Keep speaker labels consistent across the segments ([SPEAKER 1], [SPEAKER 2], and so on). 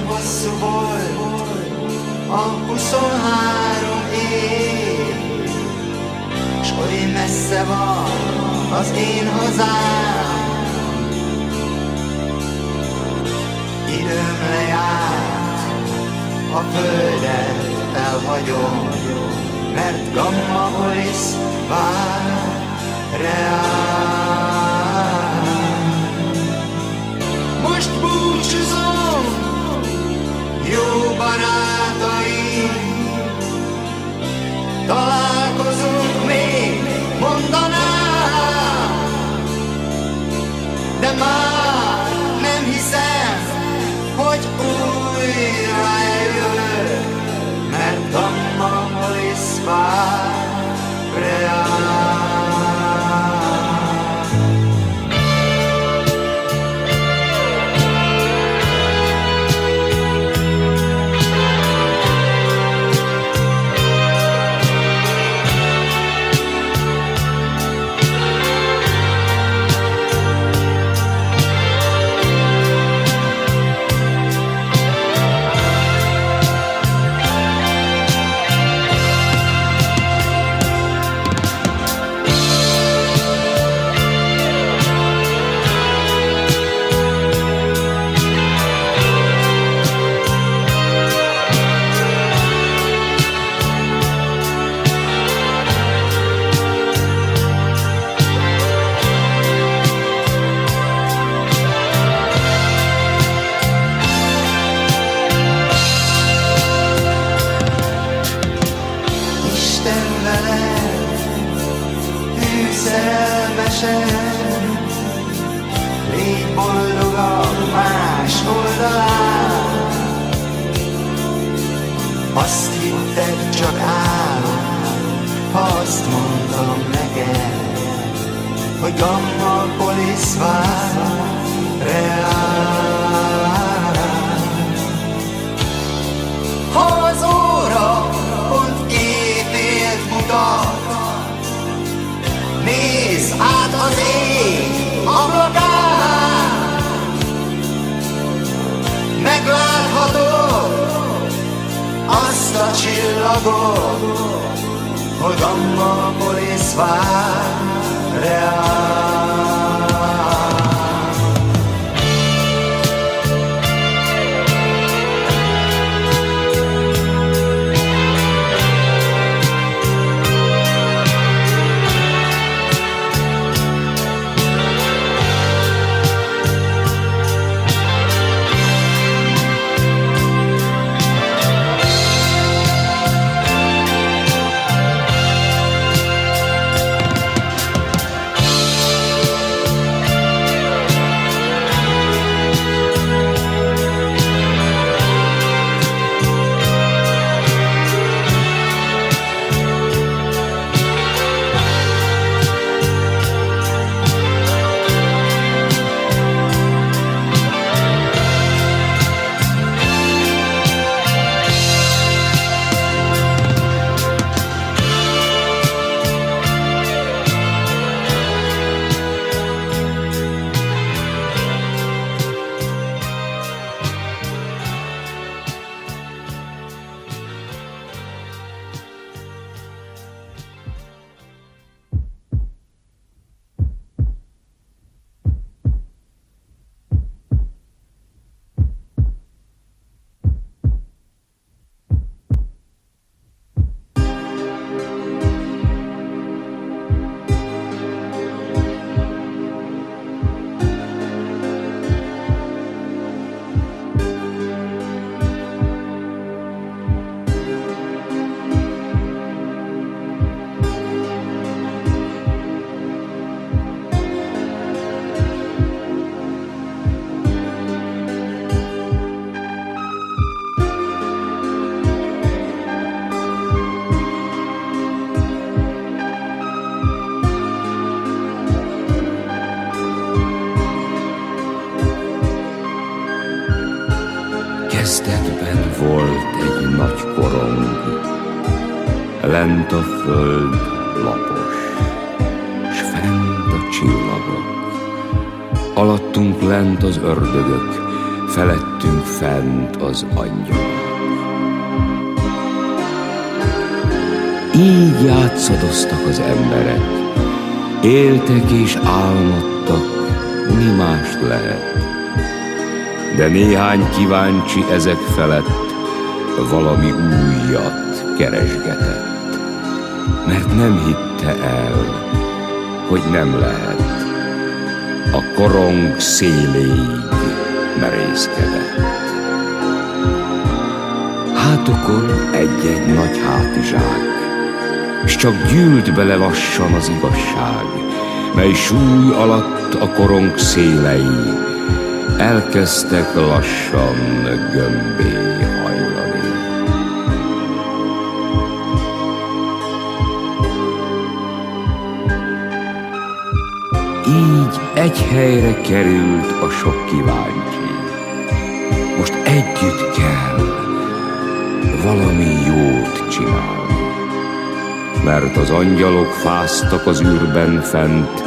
[SPEAKER 1] hosszú volt a 23 év, s oly messze van az én hazám. Időm lejárt, a földet elhagyom, mert Gammapolis vár reál. Most búcsúzom, jó barátaim, találkozunk még, mondanám, de már nem hiszem, hogy újra eljövök, mert Gammapolis vár reál. Légy boldogabb más oldalán. Azt hitted csak álom, ha azt mondtam neked, hogy Gammapolis vár reál. Ha az óra pont 2 évet mutat, nézz át az ég ablakán, megláthatod azt a csillagot, hogy Gammapolis vár reál.
[SPEAKER 2] Kezdetben volt egy nagy korong, lent a föld lapos, s fent a csillagok. Alattunk lent az ördögök, felettünk fent az angyalok. Így játszadoztak az emberek, éltek és álmodtak, mi mást lehet. De néhány kíváncsi ezek felett valami újat keresgetett, mert nem hitte el, hogy nem lehet. A korong széléig merészkedett. Hátukon egy-egy nagy hátizsák, s csak gyűlt bele lassan az igazság, mely súly alatt a korong szélei elkezdtek lassan gömbé hajlani. Így egy helyre került a sok kíváncsi. Most együtt kell valami jót csinálni, mert az angyalok fáztak az űrben fent,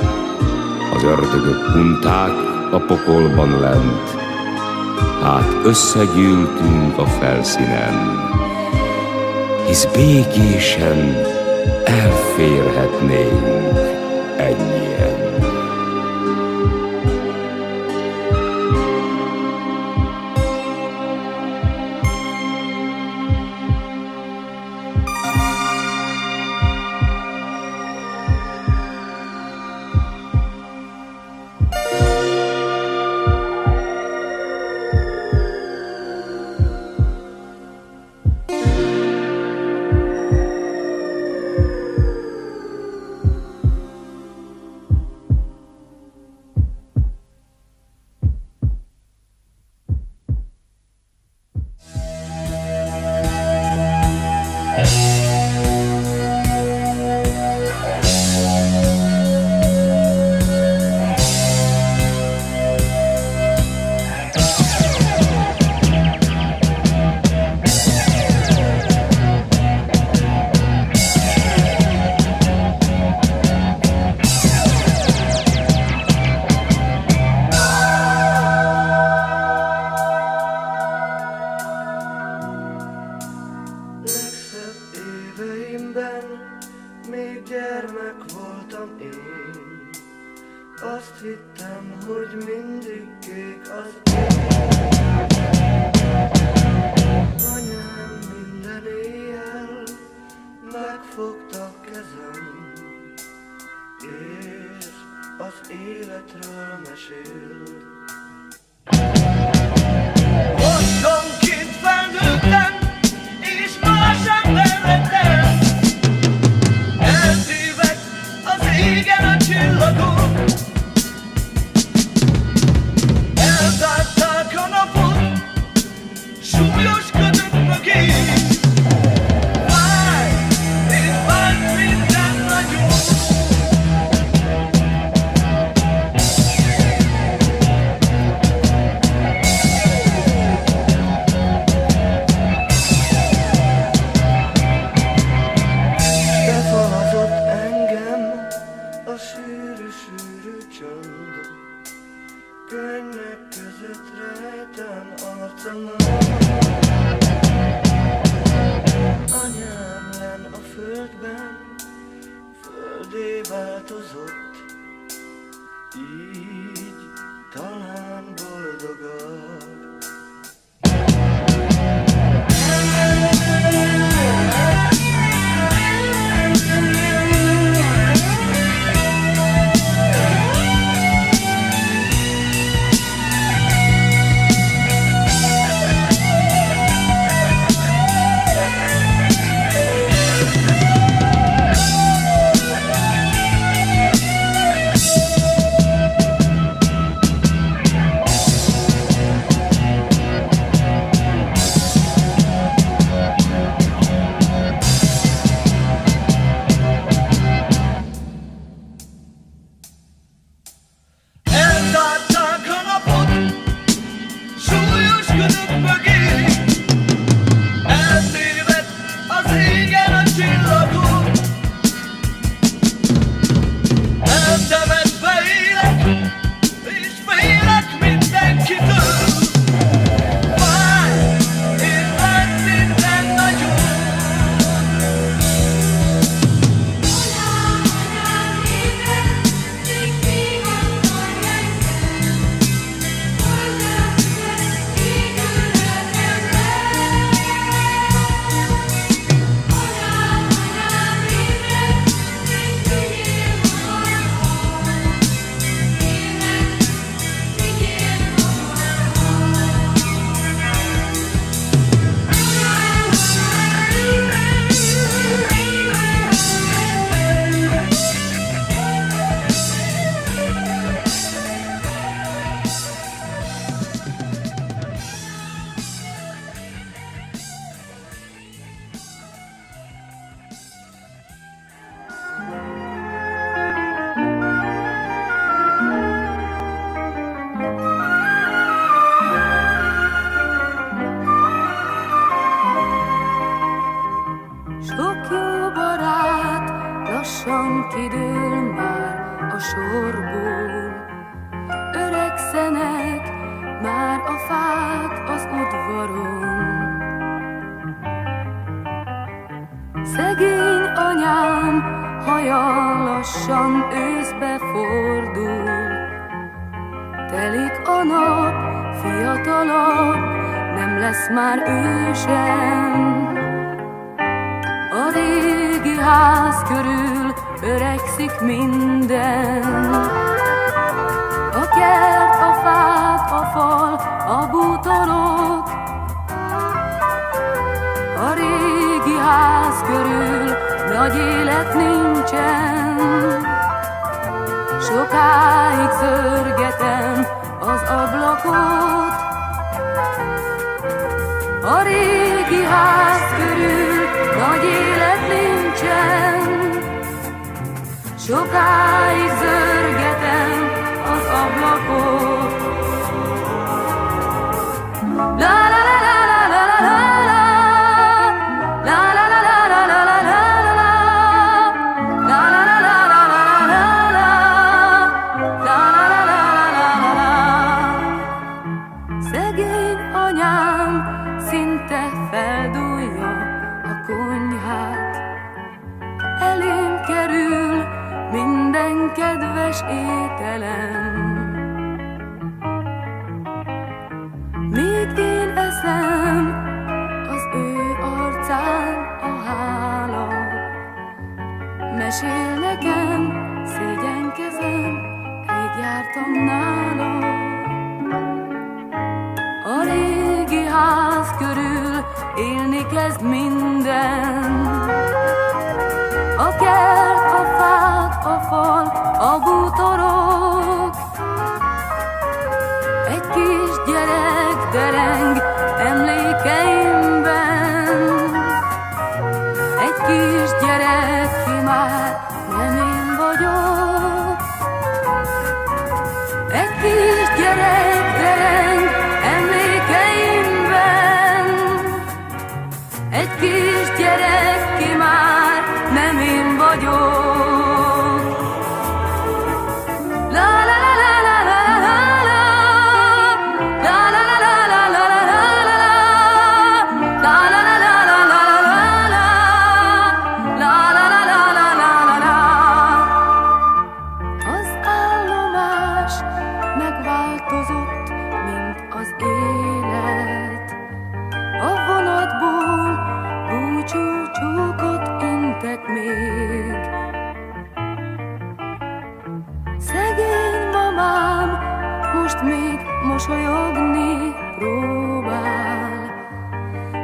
[SPEAKER 2] az ördögök kunták a pokolban lent. Hát összegyűltünk a felszínen, hisz békésen elférhetnénk ennyien.
[SPEAKER 3] Még gyermek voltam én, azt hittem, hogy mindig kék az ég. Anyám minden éjjel megfogta kezem, és az életről mesél. Otthon kint felnőttem, és más ember lettem. Eltévek az égen a csillagok, elzárták a napot súlyos ködök mögé. Fáj, és bánt minden nagyon. Befalazott engem a sűrű csönd, könnyek között rejtem arcomat. Anyám lenn a földben, földé változott, így talán boldogabb.
[SPEAKER 4] sorból. Öregszenek már a fák az udvaron. Szegény anyám haja lassan őszbe fordul. Telik a nap, fiatalabb, nem lesz már ő sem. A régi ház körül öregszik minden. A kert, a fák, a fal, a bútorok. A régi ház körül nagy élet nincsen. Sokáig zörgetem az ablakot. A régi ház körül nagy élet nincsen. Sokáig zörgetem az ablakot. La la la la la la la la. La la la la la la la la la. La la la la la la la la. La la la la la la la. Szegény anyám szinte feldúlja a konyhát. Elém kerül minden kedves ételem. Míg én eszem, az ő arcán a hála. Mesél nekem, szégyenkezem, rég jártam nála. A régi ház körül élni kezd minden. A kert, a fák, a fal, a bútorok. Egy kisgyerek dereng emlékeimben. Egy kisgyerek, ki már nem én vagyok. Egy kisgyerek dereng emlékeimben. Egy kisgyerek, ki már nem én vagyok. La la la la la la la la. La la la la la la la la la. La la la la la la la la la. La la la la la la la la. Az állomás megváltozott, mint az élet. A vonatból búcsúcsókot intek még. Szegény mamám most még mosolyogni próbál.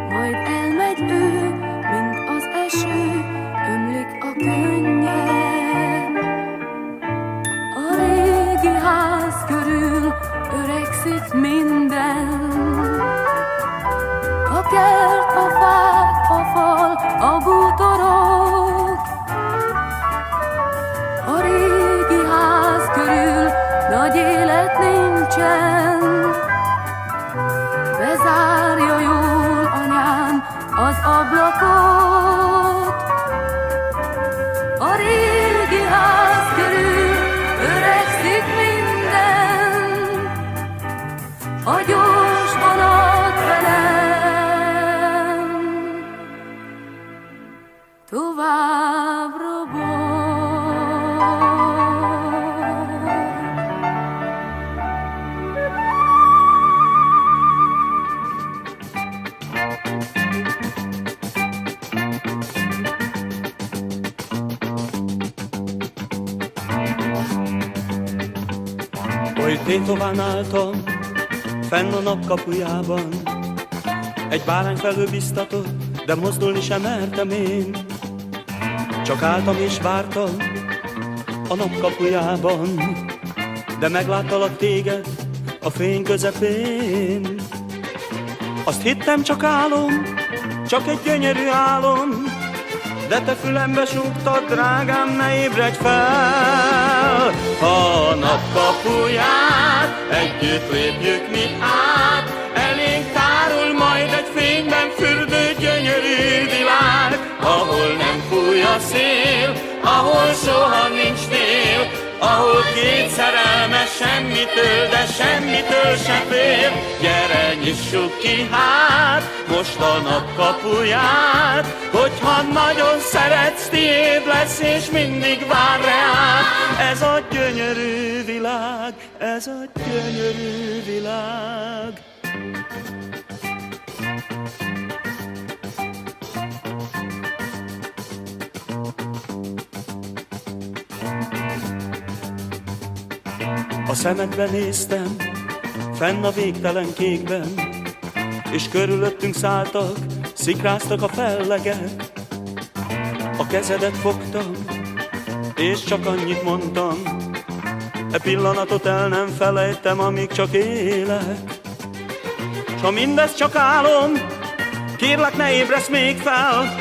[SPEAKER 4] Majd elmegy ő, mint az eső, ömlik a könnye. A régi ház körül öregszik minden. A kert, a fák, a fal, a bútorok. A régi ház körül nagy élet nincsen. Bezárja jól anyám az ablakot. A régi ház körül öregszik minden. A gyors vonat velem tovább robog.
[SPEAKER 5] Oly tétován álltam, fenn a nap kapujában. Egy bárány felől biztatott, de mozdulni sem mertem én. Csak álltam és vártam a nap kapujában, de megláttalak téged a fény közepén. Azt hittem csak álom, csak egy gyönyörű álom, de te fülembe súgtad, drágám, ne ébredj fel. A nap kapuját együtt lépjük mi át, elénk tárul majd egy fényben fürdő gyönyörű világ, ahol nem fúj a szél, ahol soha nincs tél, ahol két szerelmes semmitől, de semmitől se fél. Gyere, nyissuk ki hát most a nap kapuját, hogyha nagyon szeretsz, tiéd lesz, és mindig vár reád. Ez a gyönyörű világ, ez a gyönyörű világ. A szemedbe néztem, fenn a végtelen kékben, és körülöttünk szálltak, szikráztak a fellegek. A kezedet fogtam, és csak annyit mondtam, e pillanatot el nem felejtem, amíg csak élek. S ha mindez csak álom, kérlek ne ébresz még fel,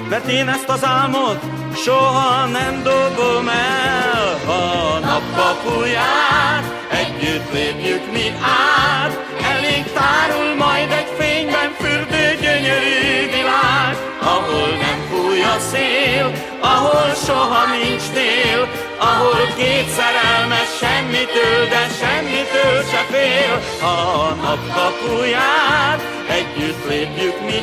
[SPEAKER 5] mert én ezt az álmot soha nem dobom el. A napkapuját együtt lépjük mi át, elég tárul majd egy fényben fürdő gyönyörű világ, ahol nem fúj a szél, ahol soha nincs tél, ahol két szerelmes semmitől, de semmitől se fél. A napkapuját együtt lépjük mi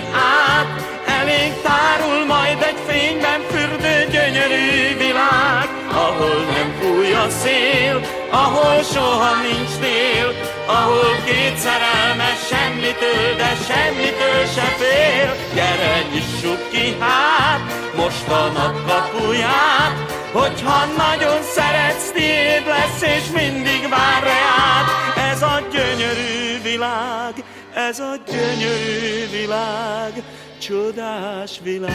[SPEAKER 5] át, elég tárul majd egy fényben fürdő gyönyörű világ, ahol nem fúj a szél, ahol soha nincs tél, ahol két szerelmes semmitől, de semmitől se fél. Gyere, nyissuk ki hát most a nap kapuját, hogyha nagyon szeretsz, tiéd lesz, és mindig vár reád. Ez a gyönyörű világ, ez a gyönyörű világ, csodás világ.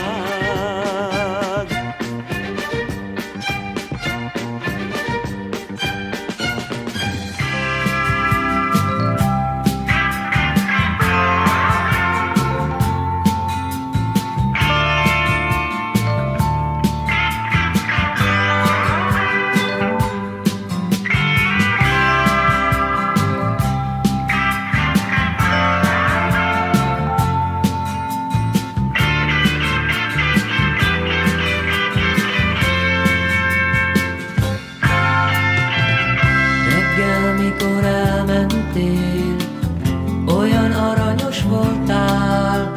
[SPEAKER 6] Olyan aranyos voltál,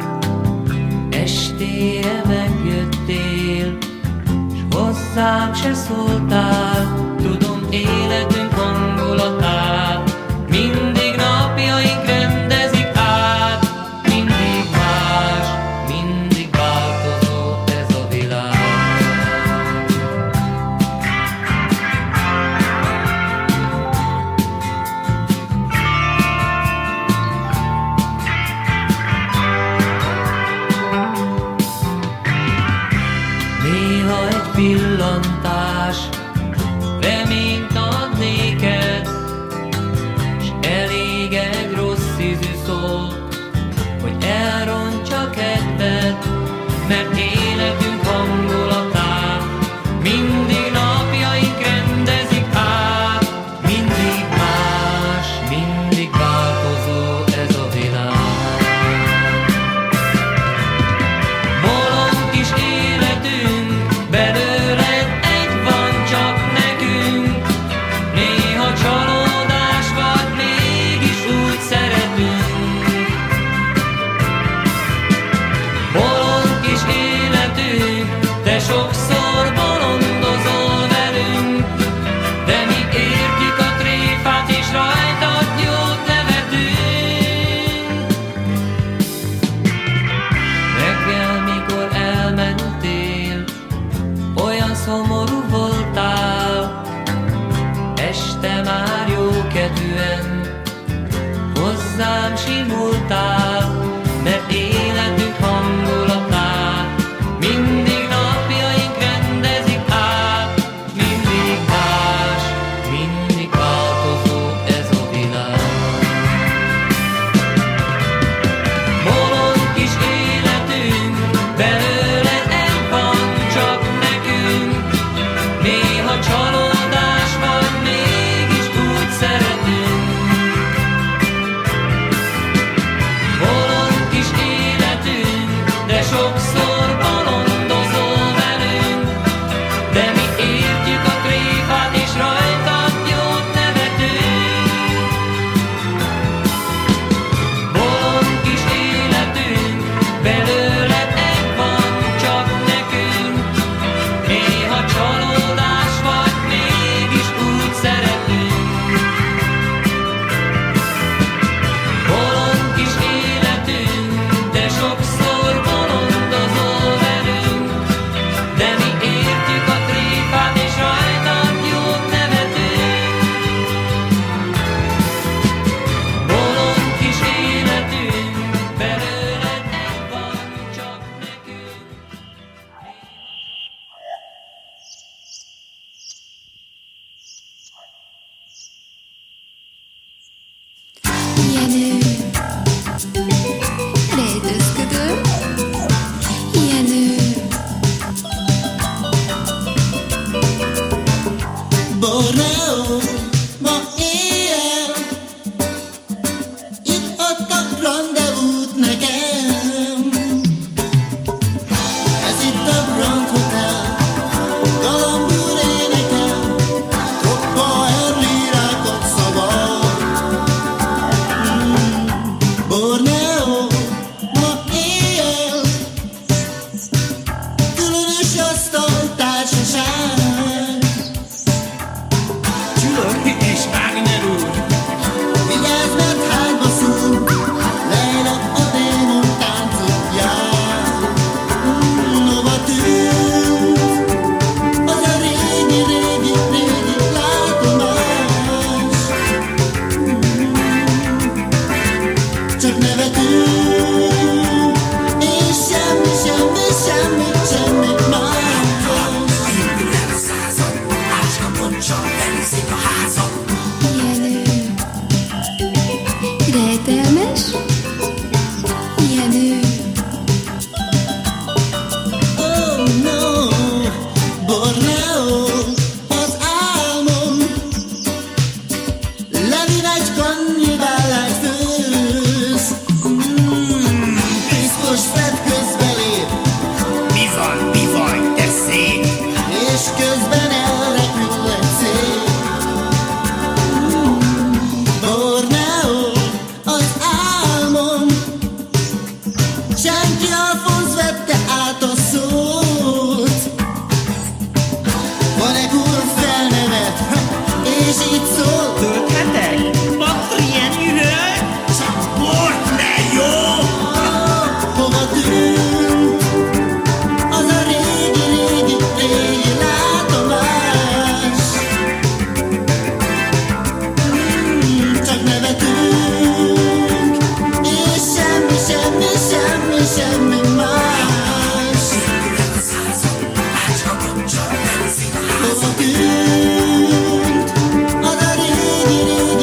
[SPEAKER 6] estére megjöttél, s hozzám se szóltál. Tudom életünk hangulatát, mindig napjaink rendezik át. Mindig más, mindig változó ez a világ. Néha egy pillantás reményt ad néked, s elég egy rossz ízű szó, hogy elrontsa kedved, mert életünk hangulatát mindig napjaink rendezik át. Mindig más, mindig változó ez a világ. Bolond kis életünk, belőled egy van csak nekünk. Néha csalódás vagy, mégis úgy szeretünk. Bolond kis életünk, te sokszor bolondozol velünk, de mi értjük a tréfát, és rajtad jót nevetünk. Reggel, mikor elmentél, olyan szomorú voltál, este már jókedvűen hozzám simultál, mert életünk hangulatát mindig napjaink rendezik át. Mindig más, mindig változó ez a világ. Bolond kis életünk, belőle egy van csak nekünk. Néha csalódás vagy, mégis úgy szeretünk.
[SPEAKER 7] Borneo, ma éjjel itt adtak rendezvút nekem. Ez itt a Grand Hotel, galambúr énekel, troppa erlirákat szabad. Borneo, ma éjjel különös asztaltársaság.
[SPEAKER 3] Csülök és Wagner úr.
[SPEAKER 7] Vigyázz, mert hányba szúr, Leila a démon táncot jár. Hova tűnt az a régi, régi, régi látomás? Csak nevetünk, és semmi, semmi, semmi, semmi más.
[SPEAKER 4] Jenő, rejtelmes, Jenő.
[SPEAKER 7] Oh no, Borneo, az álmom. Levin egy kannibálát főz. Piszkos Fred közbelép,
[SPEAKER 3] Bizony, te szép.
[SPEAKER 7] és közben elrepül egy szél. Borneo, az álmom. Senki Alfonz vette át a szót. Van egy úr felnevet, és így szól.
[SPEAKER 3] Tölthetek? Patrien üröl? Csak bort ne jó!
[SPEAKER 7] Hova tűnt az a régi, régi, régi látomás? Csak nevetünk, és semmi, semmi, semmi, semmi más. Hova tűnt az a régi, régi,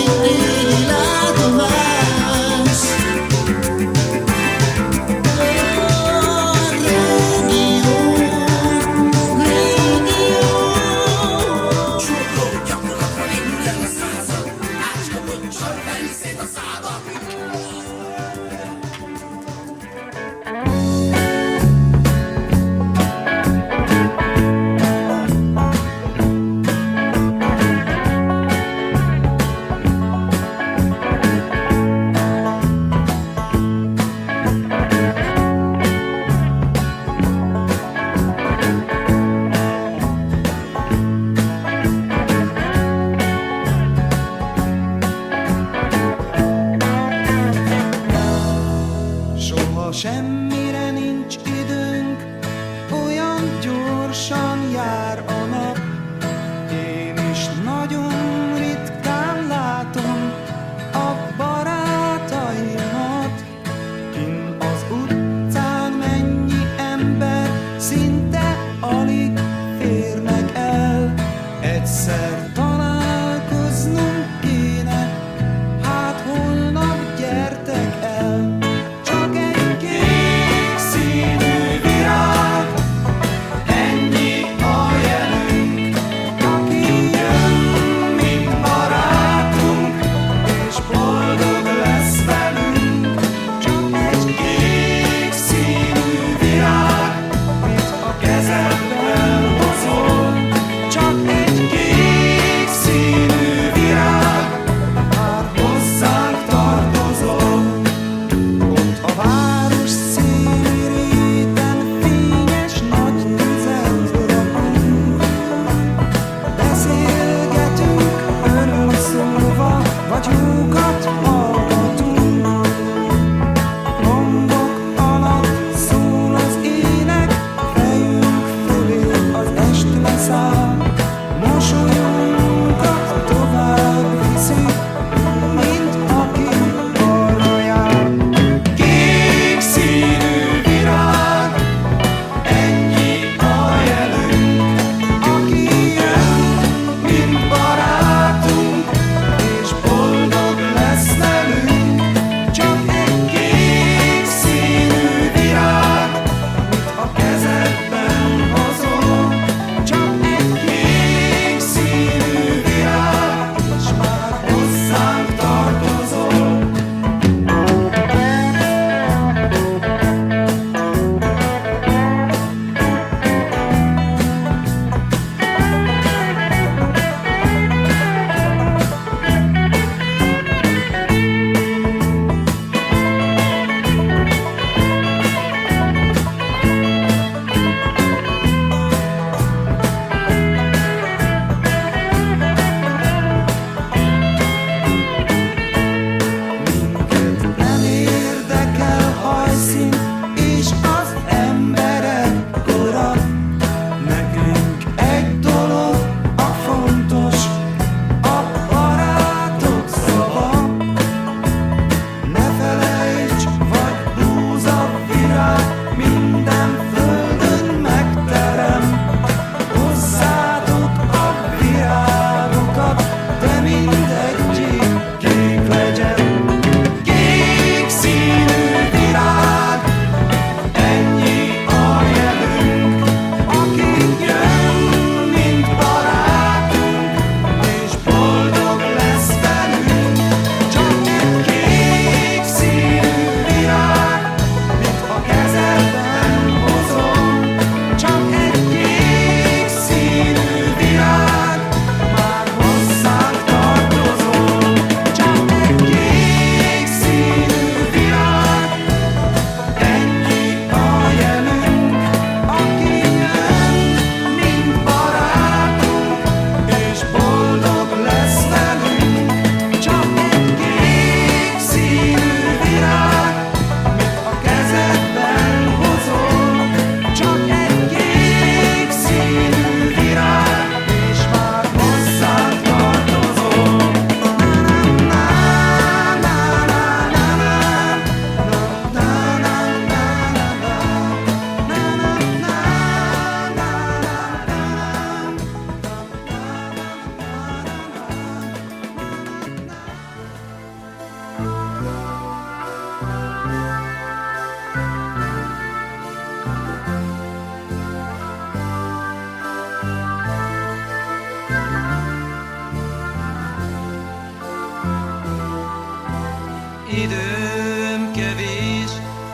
[SPEAKER 8] Időm kevés,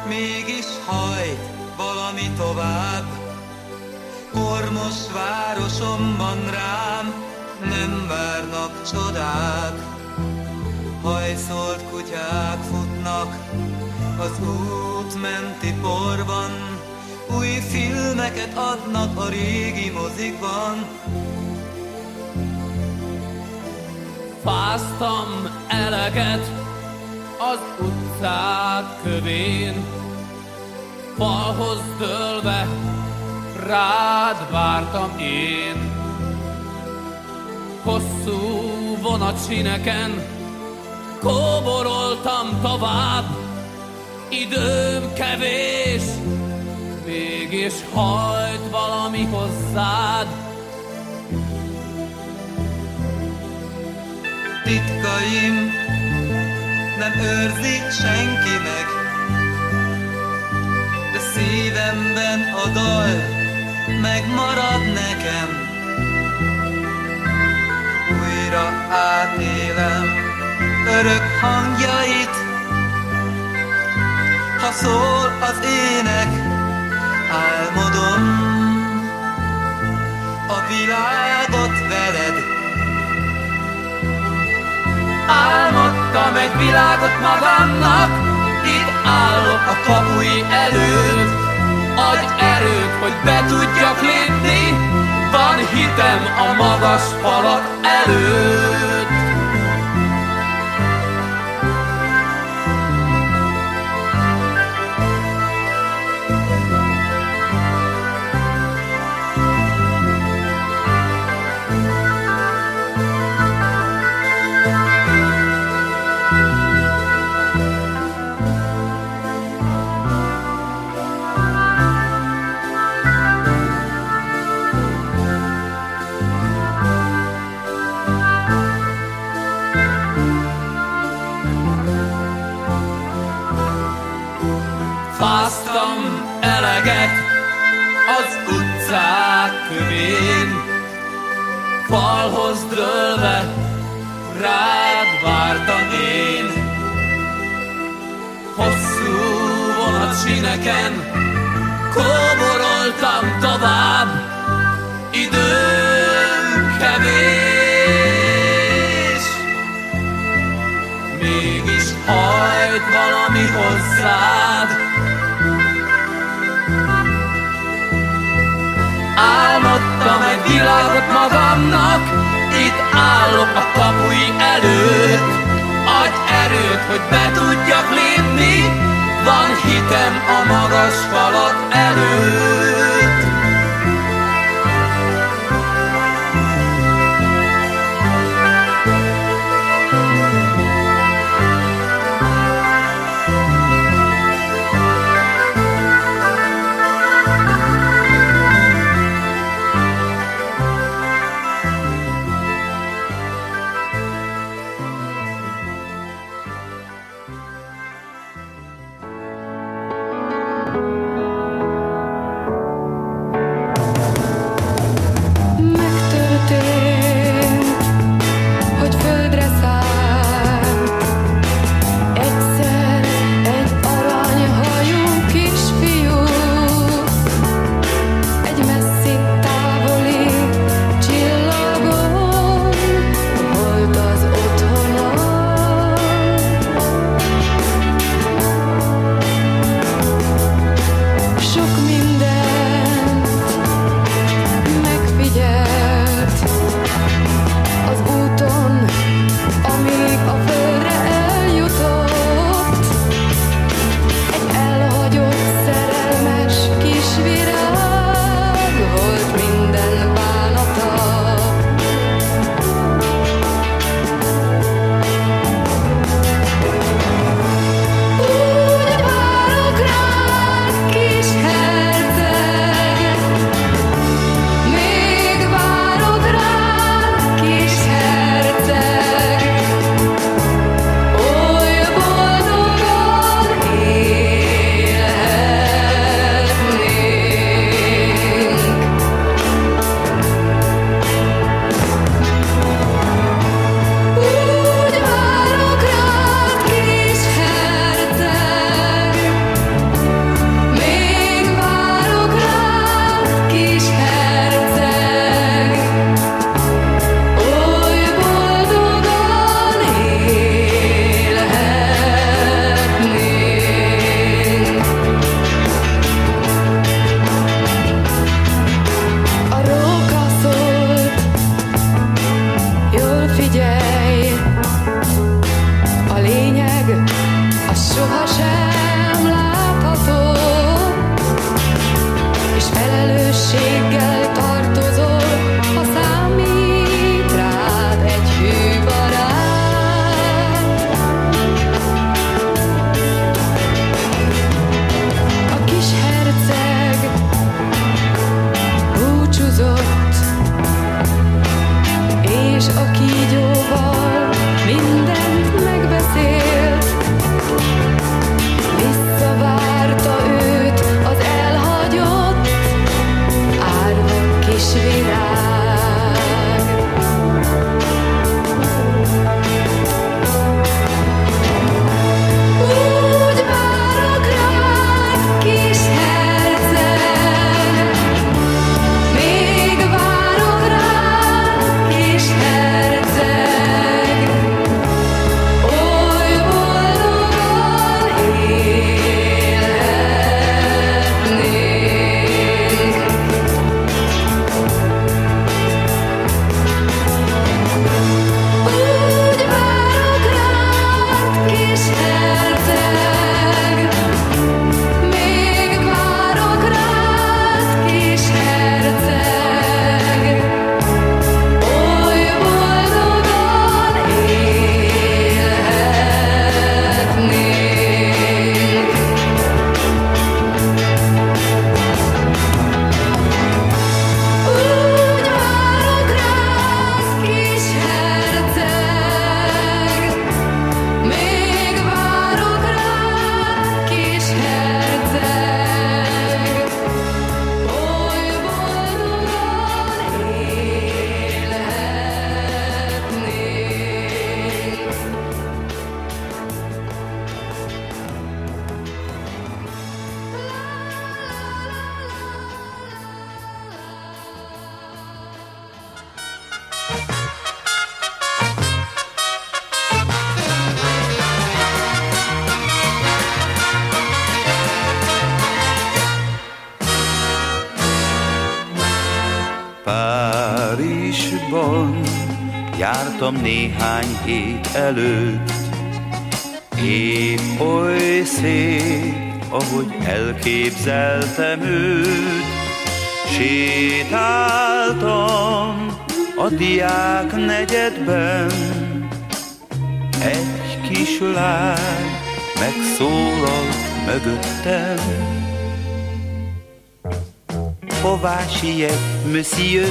[SPEAKER 8] mégis hajt valami tovább. Kormos városomban rám nem várnak csodák. Hajszolt kutyák futnak az út menti porban, új filmeket adnak a régi mozikban.
[SPEAKER 6] Fáztam eleget az utcák kövén, falhoz dőlve rád vártam én. Hosszú vonatsineken kóboroltam tovább, időm kevés, mégis hajt valami hozzád.
[SPEAKER 8] Titkaim nem őrzi senki meg, de szívemben a dal megmarad nekem. Újra átélem örök hangjait, ha szól az ének, álmodom a világot veled.
[SPEAKER 6] Álmodtam egy világot magamnak, itt állok a kapui előtt. Adj erőt, hogy be tudjak lépni, van hitem a magas falak előtt. Fáztam eleget az utcák kövén, falhoz dőlve rád vártam én. Hosszú vonatsineken kóboroltam tovább, időm kevés, mégis hajt valami hozzád. Álmodtam egy világot magamnak, itt állok a kapui előtt. Adj erőt, hogy be tudjak lépni, van hitem a magas falak előtt.
[SPEAKER 8] Párizsban jártam néhány hét előtt. Épp oly szép, ahogy elképzeltem őt. Sétáltam a diák negyedben, egy kislány megszólalt mögöttem. Hová siet, monsieur?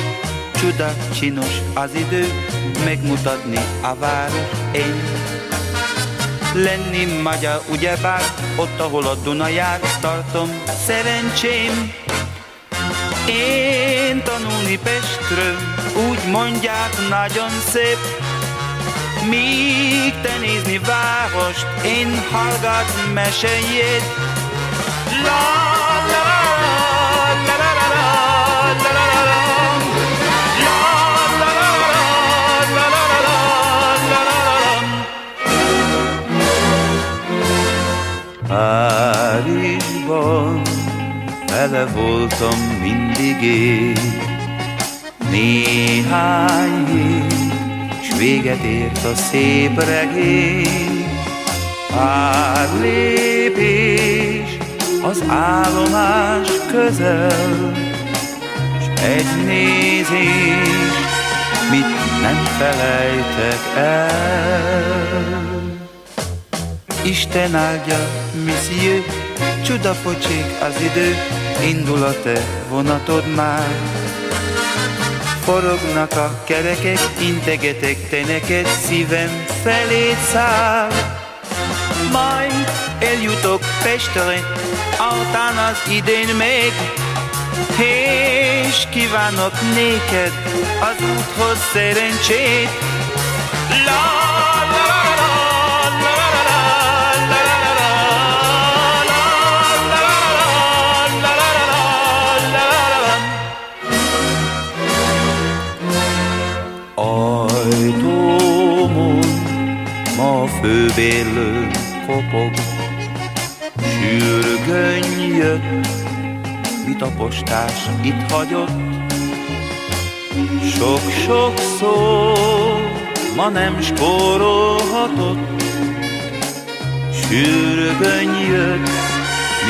[SPEAKER 8] Csuda-csinos az idő, megmutatni a város én. Lenni magyar, ugyebár, ott, ahol a Duna jár, tartom szerencsém. Én tanulni Pestről, úgy mondják, nagyon szép. Míg te nézni várost, én hallgat meséjét. La la la la la la la la la la. Párizsban vele voltam mindig én. Néhány hét, s véget ért a szép regény. Pár lépés az állomás közel, s egy nézés, mit nem felejtek el. Isten áldja, monsieur, csudapocsék az idő, indul a te vonatod már. Forognak a kerekek, integetek te neked, szívem felét száll. Majd eljutok Pestre, altán az idén még, és kívánok néked az úthoz szerencsét. La la la la. Ajtómon ma főbérlő kopog, sürgőn jött, mit a postás itt hagyott. Sok-sok szó ma nem spórolhatott, sürgőn jött,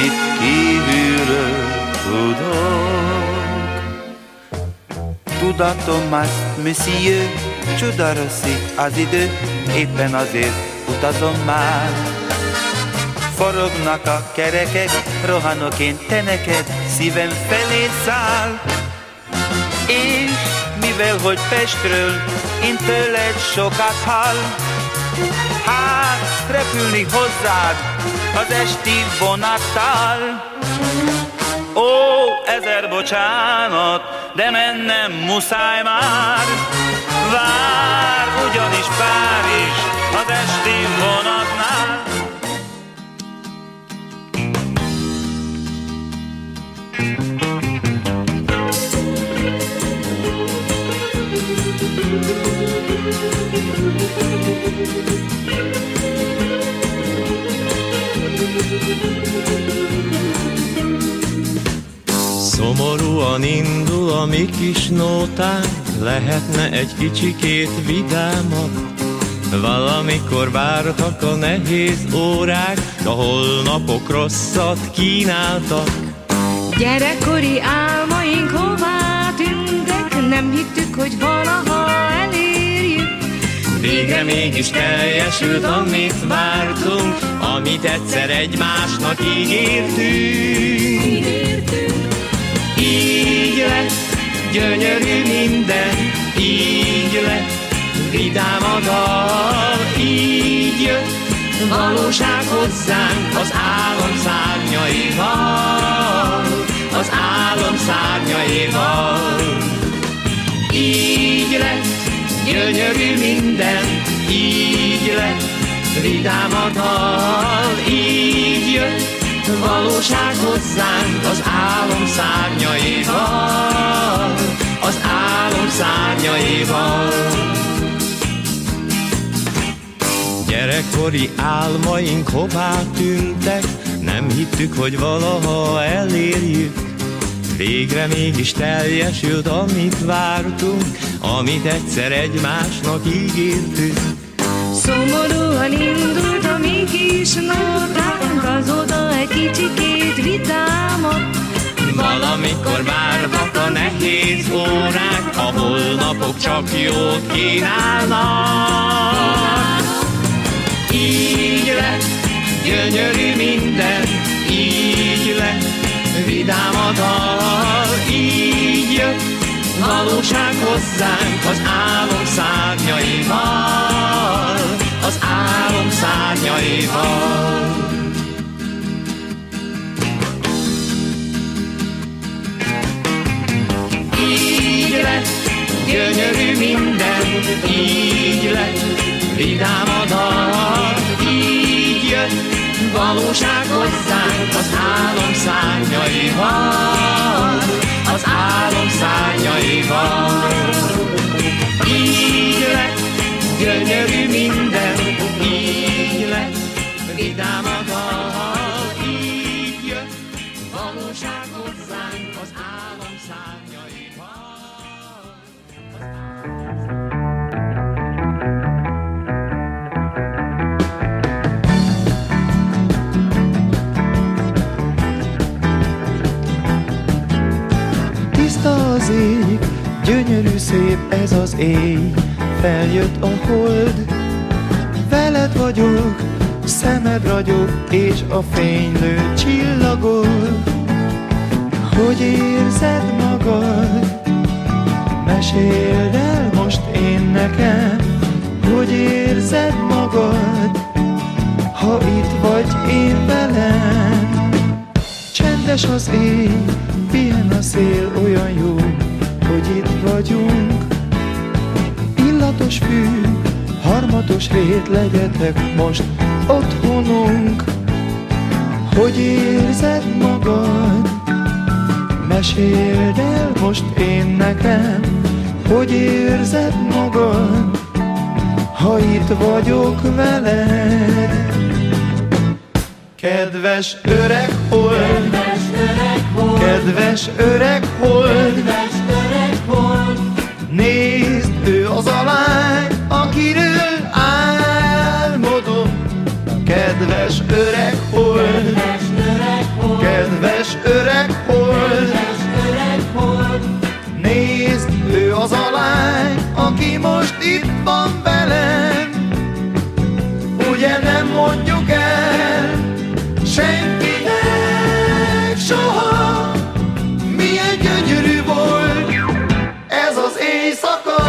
[SPEAKER 8] mit kívülről tudok. Tudatom azt, monsieur, csuda rosszik az idő, éppen azért utazom már. Forognak a kerekek, rohanok én te neked, szívem felé száll. És mivel hogy Pestről én tőled sokat hall, hát repülni hozzád az esti vonattal. Ó, ezer bocsánat, de mennem muszáj már. Vár ugyanis Párizs az esti vonatnál.
[SPEAKER 9] Szomorúan indul a mi kis nótánk, lehetne egy kicsikét vidámabb. Valamikor vártak a nehéz órák, s a holnapok rosszat kínáltak.
[SPEAKER 4] Gyerekkori álmaink hová tűntek, nem hittük, hogy valaha elérjük.
[SPEAKER 9] Végre mégis teljesült, amit vártunk, amit egyszer egymásnak ígértünk. Így lett gyönyörű minden, így lett vidám a dal, így jött valóság hozzánk az álom szárnyaival, az álom szárnyaival. Így lett gyönyörű minden, így lett vidám a dal, így jött valóság hozzánk az álom szárnyaival, az álom szárnyaival. Gyerekkori álmaink hová tűntek, nem hittük, hogy valaha elérjük. Végre mégis teljesült, amit vártunk, amit egyszer egymásnak ígértünk.
[SPEAKER 4] Szomorúan indult a mi kis nótánk, azóta egy kicsikét vitámat.
[SPEAKER 9] Valamikor várnak a nehéz órák, a holnapok csak jót kínálnak. Így lett gyönyörű minden, így lett vidám a dal, így jött valóság hozzánk az álom szárnyaival, az álom szárnyaival. Így lett gyönyörű minden, így lett vidám a dal, így jött valóság hozzánk az álom szárnyaival, az álom szárnyaival. Így lett gyönyörű minden, így lett vidám a dal, így jött valóság hozzánk az álom szárnyaival.
[SPEAKER 10] Tiszta az ég, gyönyörű szép ez az éj, feljött a hold, veled vagyok, szemed ragyog, és a fénylő csillagol. Hogy érzed magad? Meséld el most én nekem, hogy érzed magad, ha itt vagy én velem. Csendes az éj, pihen a szél, olyan jó, hogy itt vagyunk. Illatos fű, harmatos rét, legyetek most otthonunk. Hogy érzed magad? Meséld el most én nekem, hogy érzed magad, ha itt vagyok veled. Kedves öreg hold, kedves öreg hold, nézd, ő az a lány, akiről álmodom. Kedves öreg hold, kedves öreg hold, nézd, ő az a lány, aki most itt van velem. Ugye nem mondjuk el senkinek soha, milyen gyönyörű volt ez az éjszaka.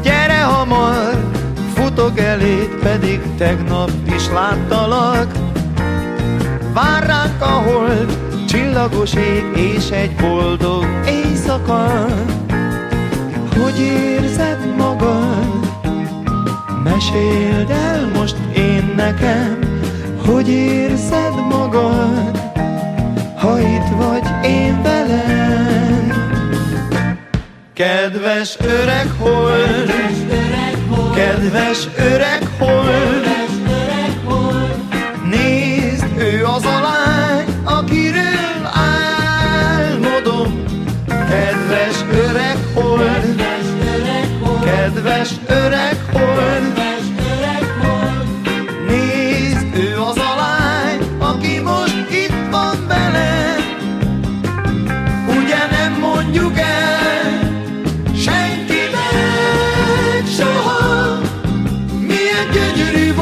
[SPEAKER 10] Gyere hamar, futok eléd, pedig tegnap is láttalak. Vár ránk a hold, csillagos ég és egy boldog éjszaka. Hogy érzed magad? Meséld el most én nekem, hogy érzed magad, ha itt vagy én velem. Kedves öreg hold, kedves öreg hold, nézd, ő az a lány, akiről álmodom. Kedves öreg hold, kedves öreg hold, nézd, ő az a lány, aki most itt van velem. Ugye nem mondjuk el senkinek soha, milyen gyönyörű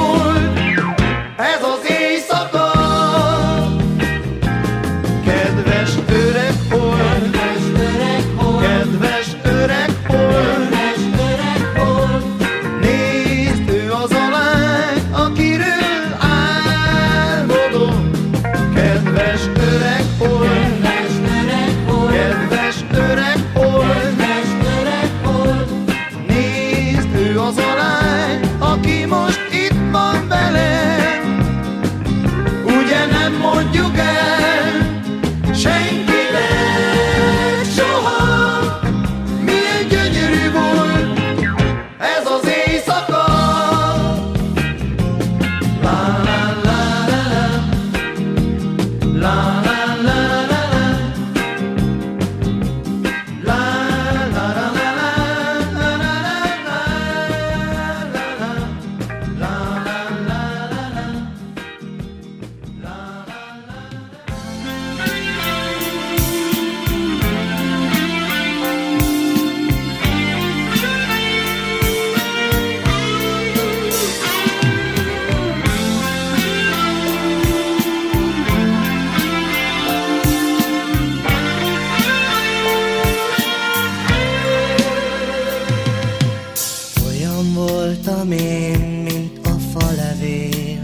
[SPEAKER 7] voltam én, mint a falevél.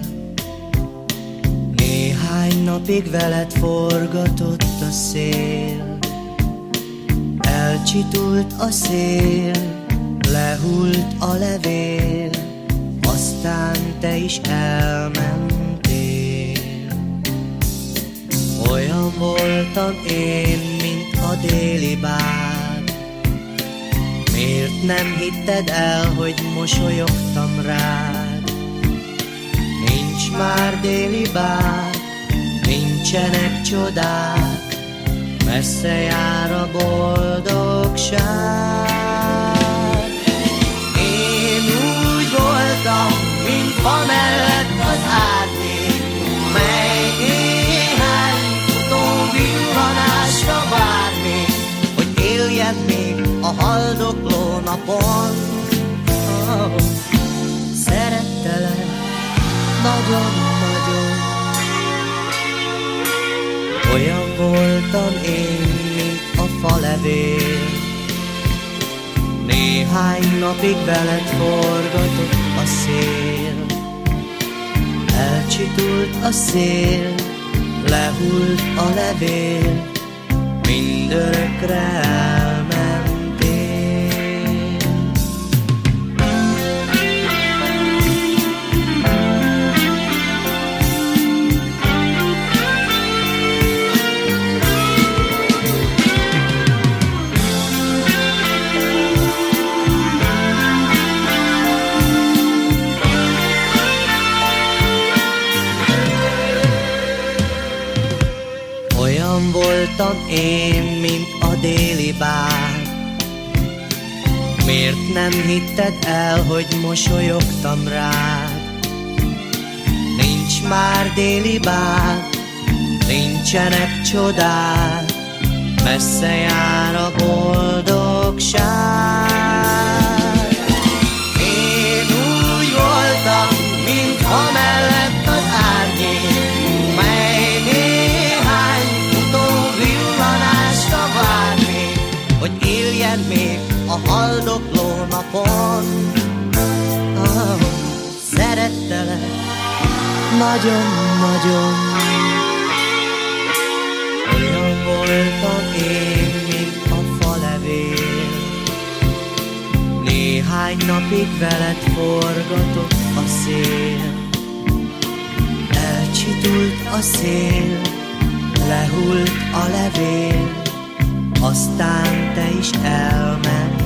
[SPEAKER 7] Néhány napig veled forgatott a szél. Elcsitult a szél, lehult a levél, aztán te is elmentél. Olyan voltam én, mint a déli bár. Miért nem hitted el, hogy mosolyogtam rád? Nincs már déli bár, nincsenek csodák, messze jár a boldogság. Én úgy voltam, mint fa mellett az árnyék, mely néhány futó villanásra vár még, hogy éljen még a haldokló napon. Oh, szerettelek nagyon-nagyon. Olyan voltam én, mint a falevél. Néhány napig veled forgatott a szél. Elcsitult a szél, lehult a levél, mindörökre elmentél. Olyan voltam én, mint a déli bár. Miért nem hitted el, hogy mosolyogtam rád? Nincs már déli bár, nincsenek csodák, messze jár a boldogság. Én úgy voltam, mint ha mellett az árnyék, mely néhány futó villanásra vár még, hogy éljen még a haldokló napon. Oh, szerettelek nagyon-nagyon. Olyan voltam én, mint a falevél. Néhány napig veled forgatott a szél. Elcsitult a szél, lehult a levél, aztán te is elmentél.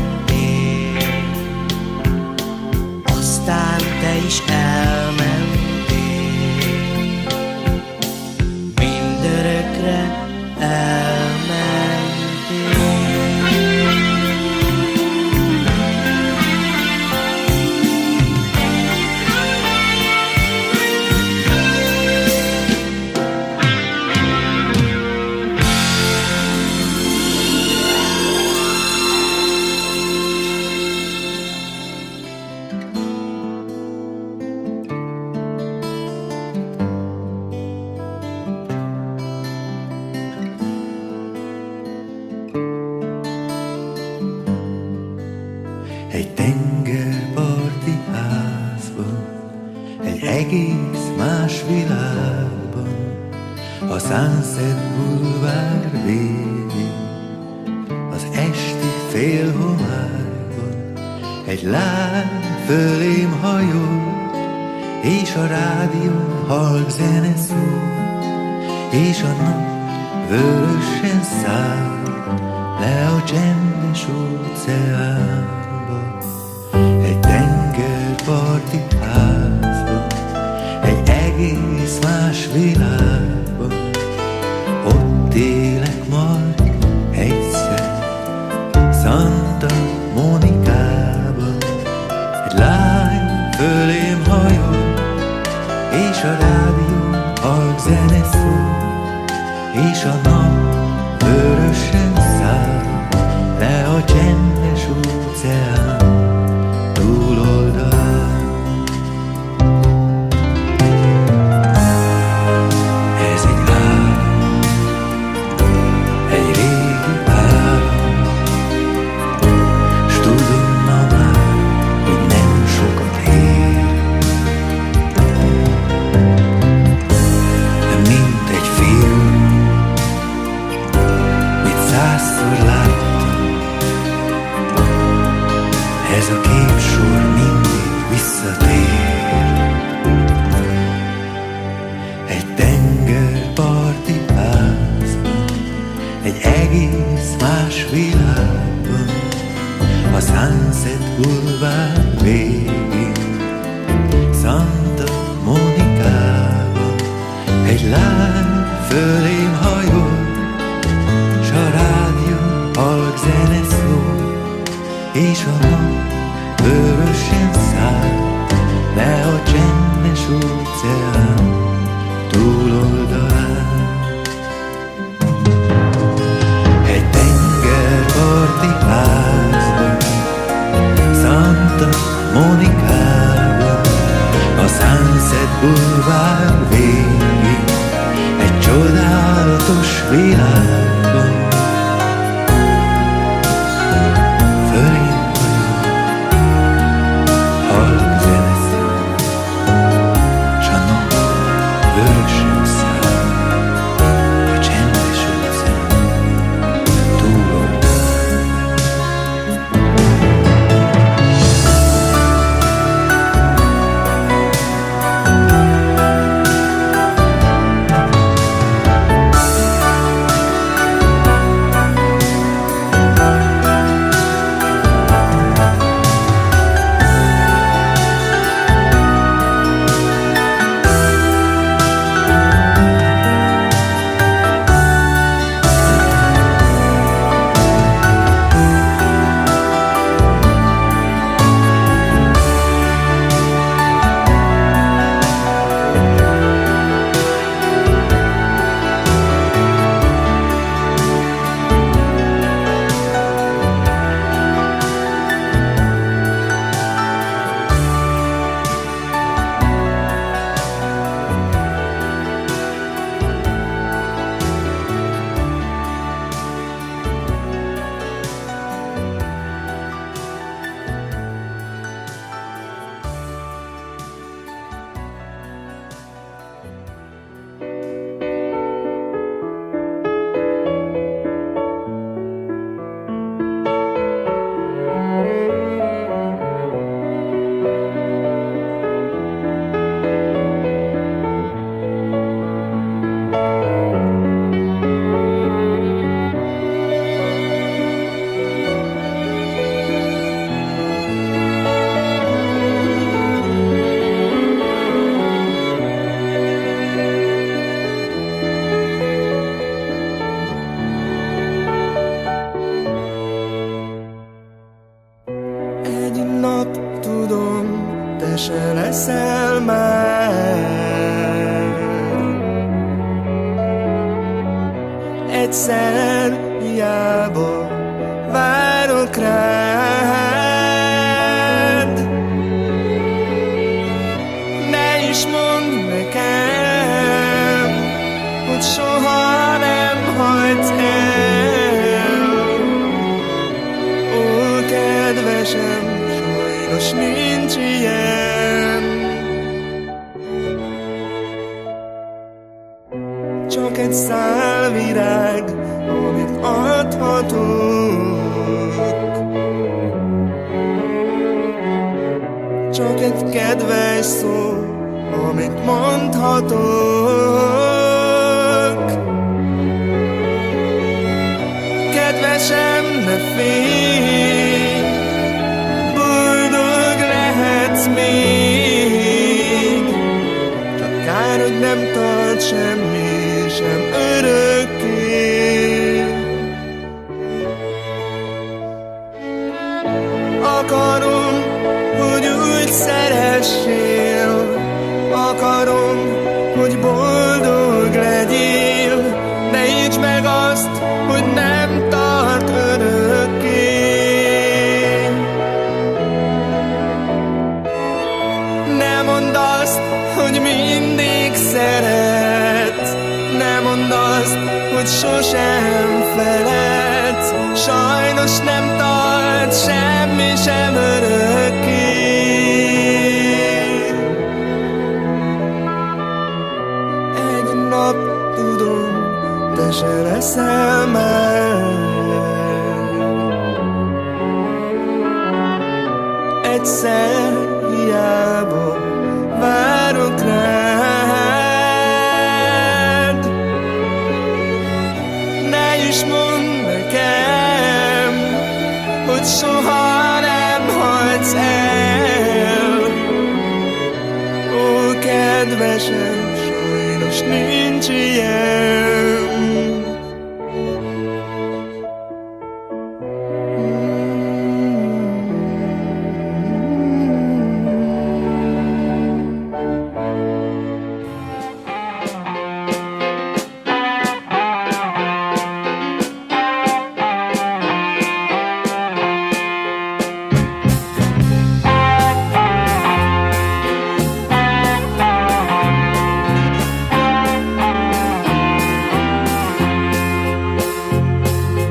[SPEAKER 7] Aztán te is elmentél. Mindörökre elmentél.
[SPEAKER 10] Egy tengerparti házban, egy egész más világban, a Sunset Boulevard végén, az esti félhomályban, egy lány fölém hajol, és a rádió halk zene szól, és a nap vörösen száll le a csendes óceánba. Egy tengerparti házban, egy egész más világban, ott élek majd egyszer Santa Monicában. Egy lány fölém hajol, és a rádió halk zene szól, és a nap vörösen száll le a csendes óceán túloldalán. a Sunset Boulevard végén, Santa Monicában. Egy lány fölém hajol, s a rádió halk zene szól, és a nap vörösen száll le a csendes óceán túloldalán. Egy tengerparti házban, Santa Monicában, a Sunset Boulevard végén, egy csodálatos világban. Fölém hajol, halk zene szól, s a nap vörösen száll a csendes óceán túloldalán.
[SPEAKER 7] Egy nap tudom, te se leszel már. Egyszer hiába várok rád. Ne is mondd nekem, hogy soha nem hagysz el. Ó, kedvesem, sajnos nincs ilyen. Csak egy szál virág, amit adhatok. Csak egy kedves szó, amit mondhatok. Kedvesem, ne félj, boldog lehetsz még. Csak kár, hogy nem tart semmi sem örökké. Akarom, hogy úgy szeressél, akarom, hogy boldog legyél, de értsd meg azt, hogy nem tart örökké. Ne mondd azt, hogy mindig szeret, ne mondd azt, hogy sosem feledsz. Sajnos nem tart semmi sem örökké. Egy nap tudom, te se leszel már. Egyszer hiába várok rád. Ne is mondd nekem, hogy soha
[SPEAKER 10] felejtsz el. Ó, kedvesem, sajnos nincs ilyen.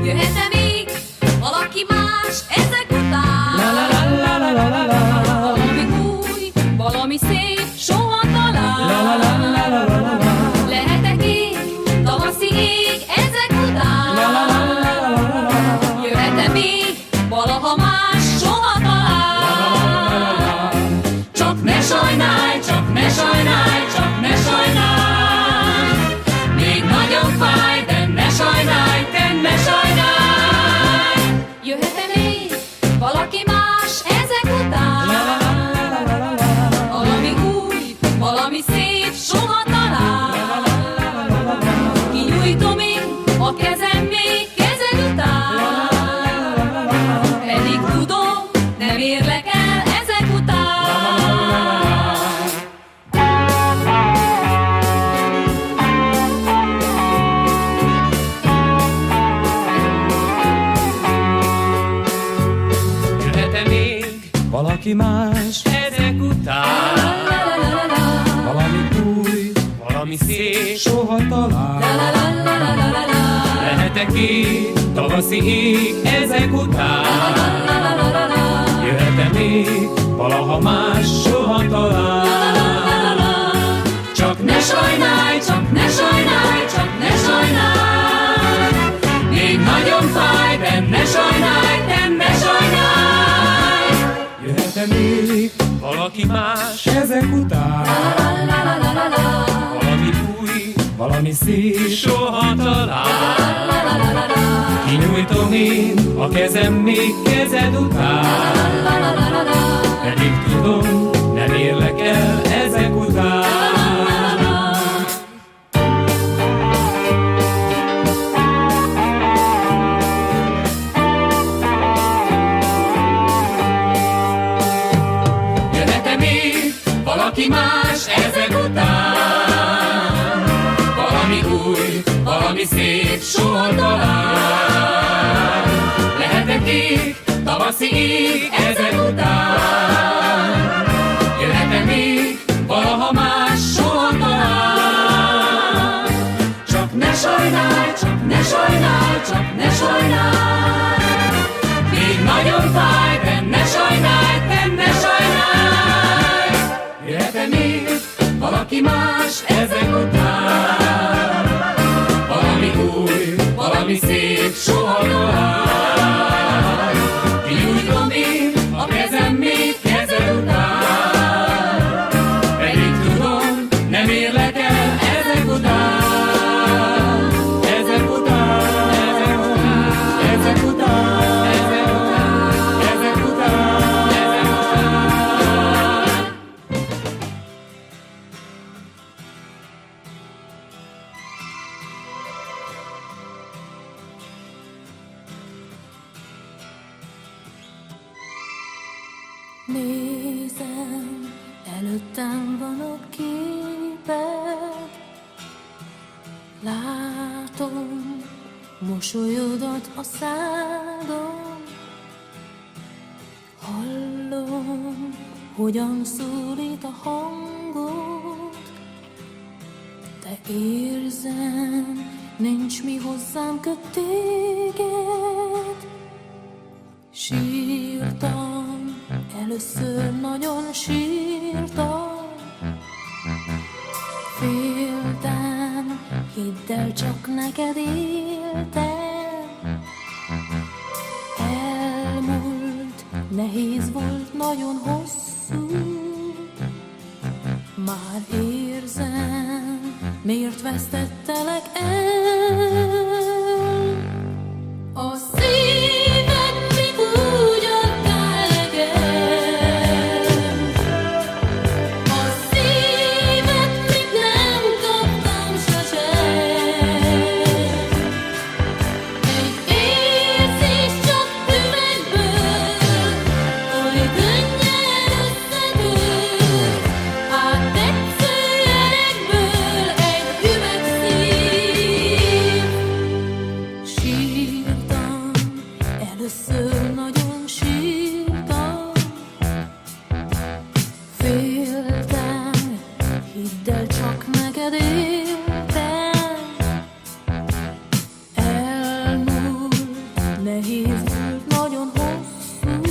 [SPEAKER 4] Jöhet-e még valaki más ezek után? Valami új, valami szép, soha talán. Lehet-e kék, tavaszi ég ezek után? Jöhet-e még valaha más, soha talán? Csak ne sajnálj, csak ne sajnálj, csak ne sajnálj. Még nagyon fáj, de ne sajnálj, te ne sajnálj. Jöhet-e még valaki más ezek után? Valami új, valami szép, soha talán. Kinyújtom én a kezem még kezed után. Pedig tudom, nem érlek el ezek után.
[SPEAKER 6] Jöhet-e még valaki más ezek után? Valami új, valami szép, soha talán. Lehet-e kék, tavaszi ég ezek után? Jöhet-e még valaha más, soha talán? Csak ne sajnálj, csak ne sajnálj, csak ne sajnálj. Még nagyon fáj, de ne sajnálj, te ne sajnálj. Jöhet-e még valaki más ezek után? Valami új, valami szép, soha talán. Kinyújtom én a kezem még kezed után. Pedig tudom, nem érlek el ezek után. Jöhet-e még valaki más ezek után? Valami új, valami szép, soha talán. Lehet-e kék, tavaszi ég ezek után? Jöhet-e még valaha más, soha talán? Csak ne sajnálj, csak ne sajnálj, csak ne sajnálj. Még nagyon fáj, de ne sajnálj, te ne sajnálj. Jöhet-e még valaki más ezek után? Valami új, valami szép, soha talán. Kinyújtom én a kezem még kezed után. Pedig tudom, nem érlek el ezek után. Ezek után, ezek után, ezek után, ezek után, ezek után, ezek után.
[SPEAKER 4] Nézem, előttem van a képed. Látom, mosolyodat a szádon. Hallom, hogyan szólít a hangod. De érzem, nincs mi hozzám köt téged. Sírtam, először nagyon sírtam. Féltem, hidd el, csak neked éltem. Elmúlt, nehéz volt, nagyon hosszú. Már érzem, miért vesztettelek el. A szíved mit úgy adtál nekem, Többször nagyon sírtam, féltem, hidd el, csak neked éltem. Elmúlt, nehéz volt, nagyon hosszú.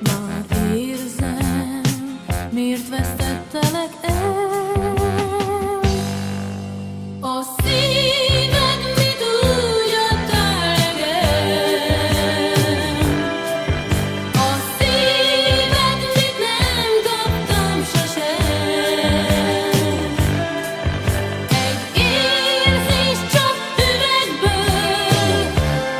[SPEAKER 4] Már érzem, miért vesztettelek el. A szíved mit úgy adtál nekem? A szíved mit nem kaptam sosem? Egy érzés csak üvegből,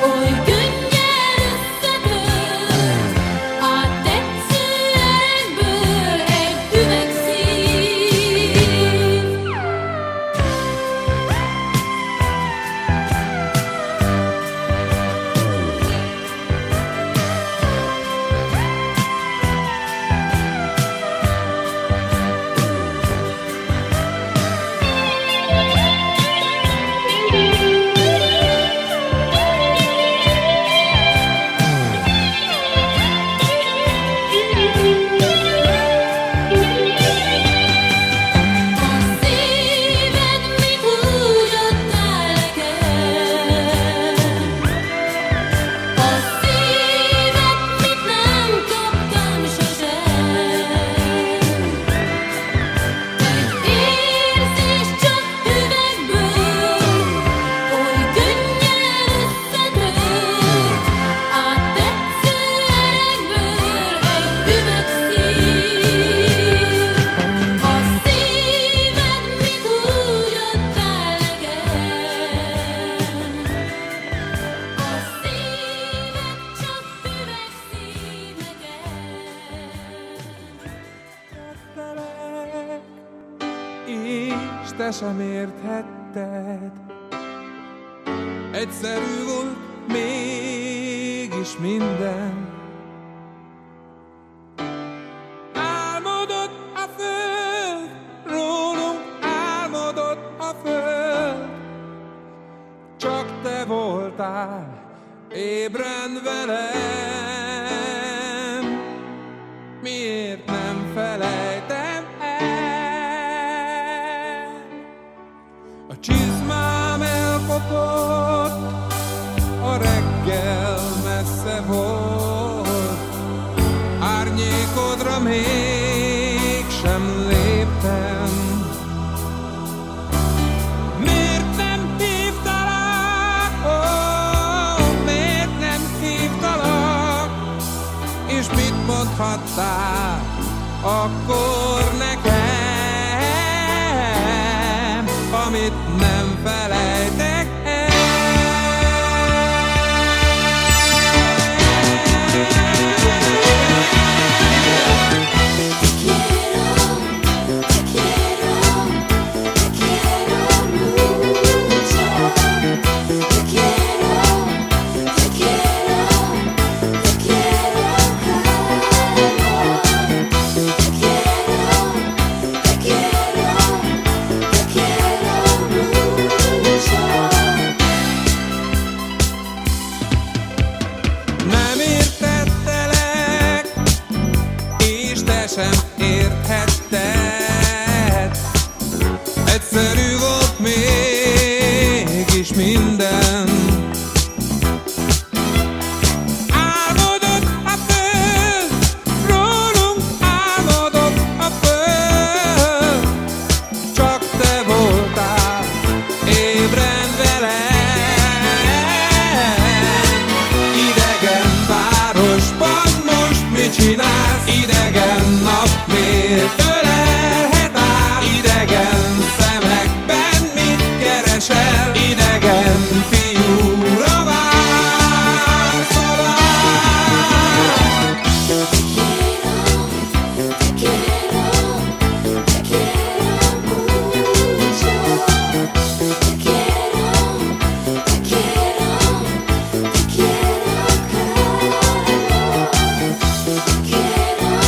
[SPEAKER 4] oly könnyen összetölt. A tetsző elegből egy üvegszív. A szíved mit úgy adtál nekem? A szíved mit nem kaptam sosem? Egy érzés csak üvegből, oly könnyen összetölt. A tetsző elegből egy üvegszív. A szíved mit úgy adtál nekem? A szíved csak üvegszív nekem.
[SPEAKER 10] És te sem érthetted. Egyszerű volt mégis minden. Álmodott a föld, rólunk álmodott a föld. Csak te voltál ébren velem. Miért nem felejtem el? A csizmám elkopott, a reggel messze volt. Árnyékodra mégsem léptem. Miért nem hívtalak? Miért nem hívtalak? És mit mondhattál akkor nekem, amit nem felejtek el? Nem értettelek, és te sem érthetted. Egyszerű volt mégis minden. Álmodott a föld, rólunk álmodott a föld. Csak te voltál ébren velem. Idegen városban most mit csinálsz? Idegen nap miért ölelhet át? Idegen szemekben mit keresel? Idegen fiúra vársz alá.
[SPEAKER 4] Te quiero,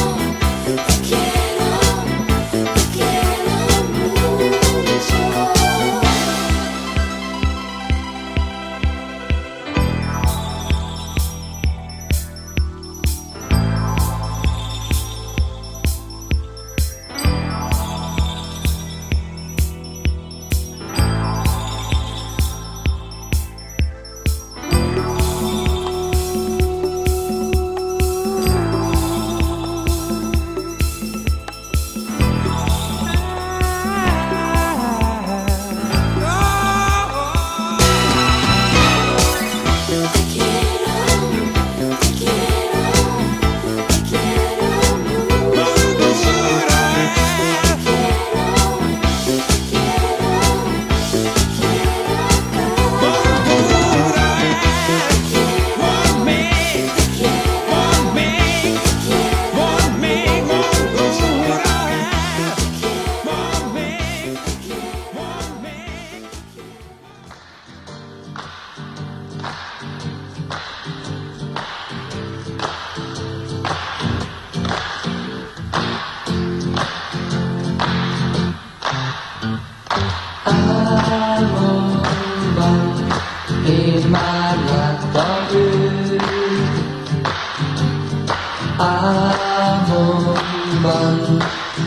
[SPEAKER 7] Álmomban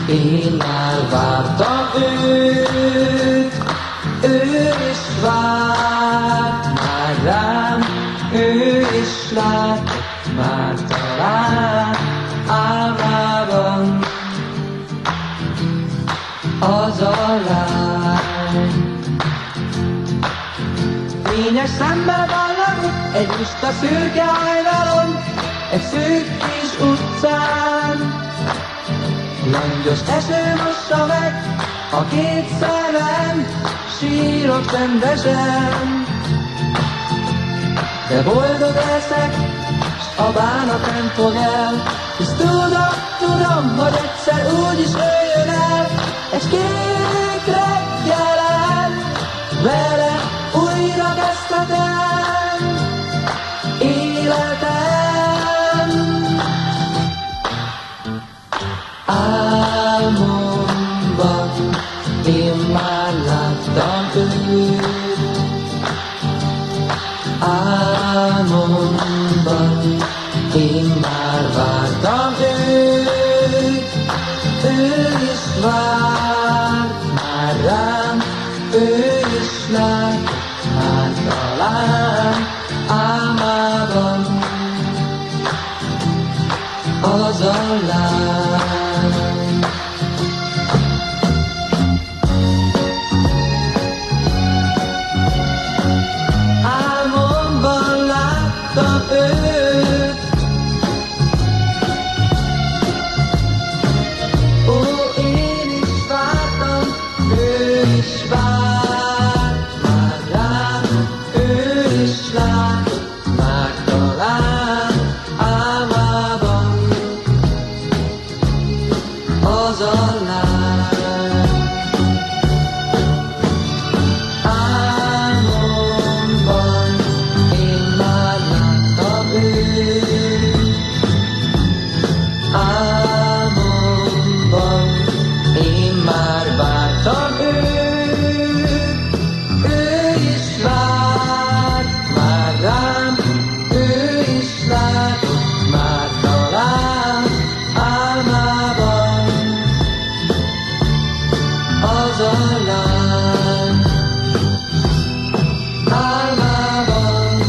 [SPEAKER 7] én már vártam őt, ő is várt már rám, ő is látott már talán álmában az a lány. Fényes szemmel ballagott egy lusta szürke hajnalon, egy szűk kis utcán. Langyos eső mossa meg a két szemem, sírok csendesen. De boldog leszek, s a bánat nem fog el, hisz tudom, hogy egyszer úgyis ő jön el. Egy kék reggelen vele újra kezdhetem életem. Álmomban én már láttam őt, álmomban én már vártam őt, ő is várt már rám, ő is lát már talán álmában az a lány. Álmomban láttam őt, ó, én is vártam, ő is várt már rám, ő is lát már talán álmában az a lány. Álmomban én már láttam őt, álmomban én már vártam őt, ő is várt már rám, ő is látott már talán álmában az a lány. Álmában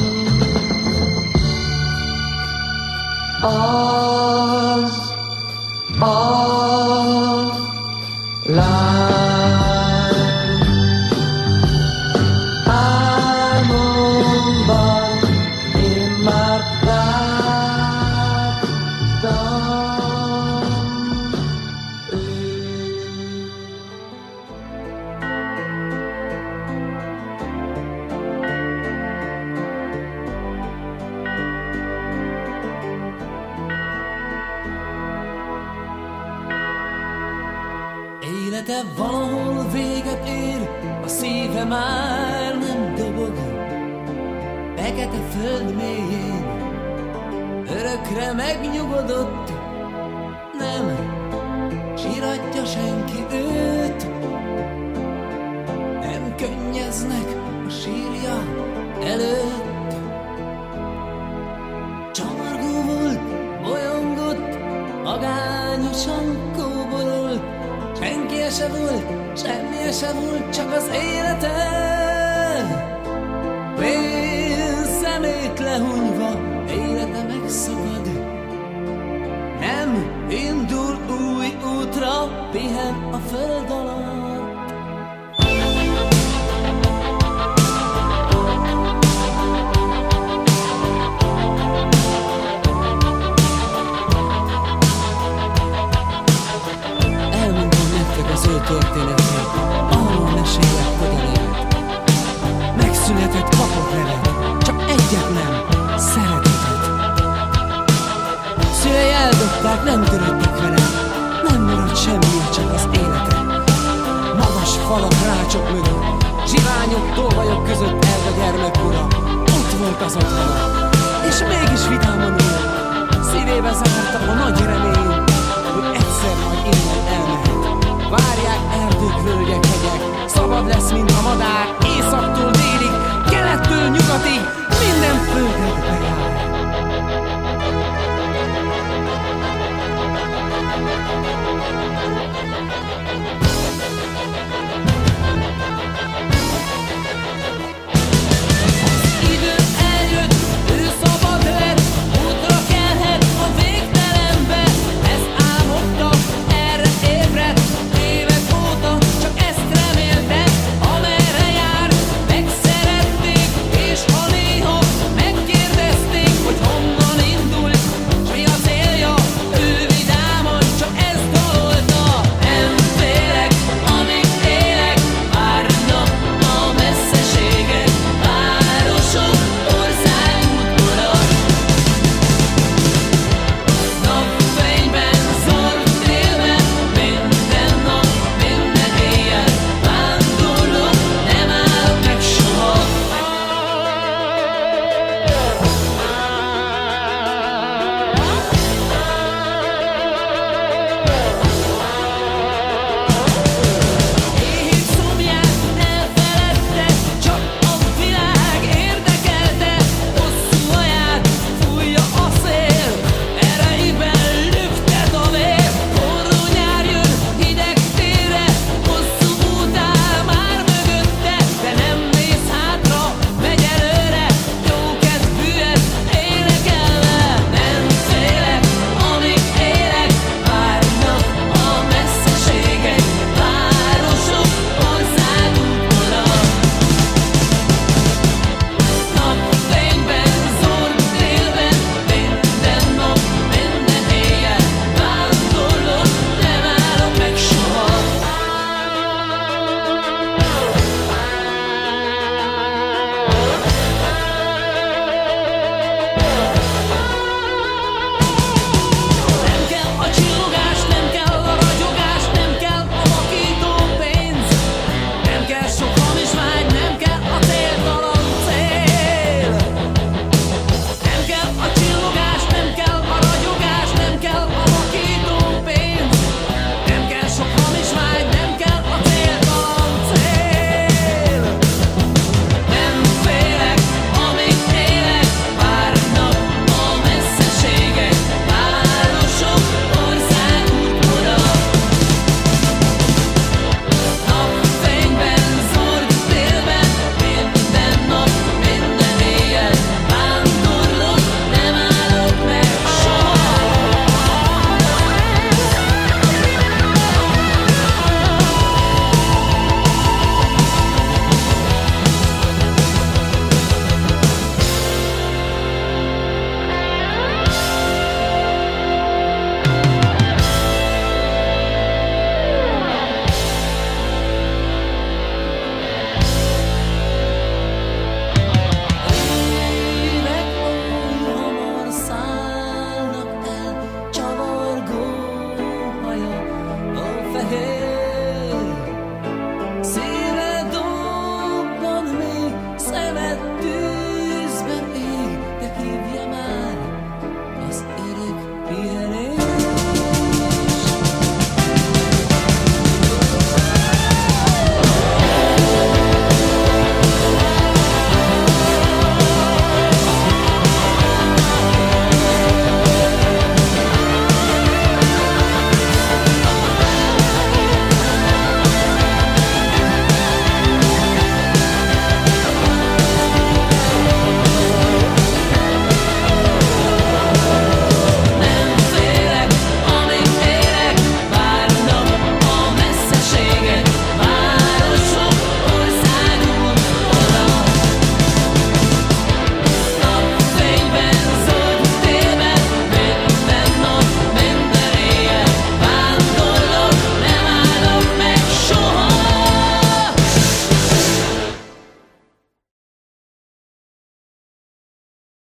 [SPEAKER 7] az a lány. Álmomban én már láttam őt.
[SPEAKER 3] Élete valahol véget ér, a szíve már nem dobog. Fekete föld mélyén örökre megnyugodott, nem síratja senki őt, nem könnyeznek a sírja előtt. Csavargó volt, bolyongott, magányosan kóborolt, senki se volt, semmi se volt, csak az élete. Fél szemét lehunyva, élete megszakad, nem indul új útra, pihen a föld alatt. Elmondom nektek az ő történetét, arról mesélek, hogyan élt. Megszületett, kapott nevet, csak egyet nem, szeretetet. Szülei eldobták, nem törődtek vele, nem maradt semmi, csak az élete. Magas falak, rácsok mögött, zsiványok, tolvajok között elve gyermekkora. Ott volt az otthona, és mégis vidáman élt. Szívébe zárta a nagy remény, hogy egyszer majd innen elmehet. Várják erdők, völgyek, hegyek, szabad lesz, mint a madár, északtól délig, kelettől nyugatig.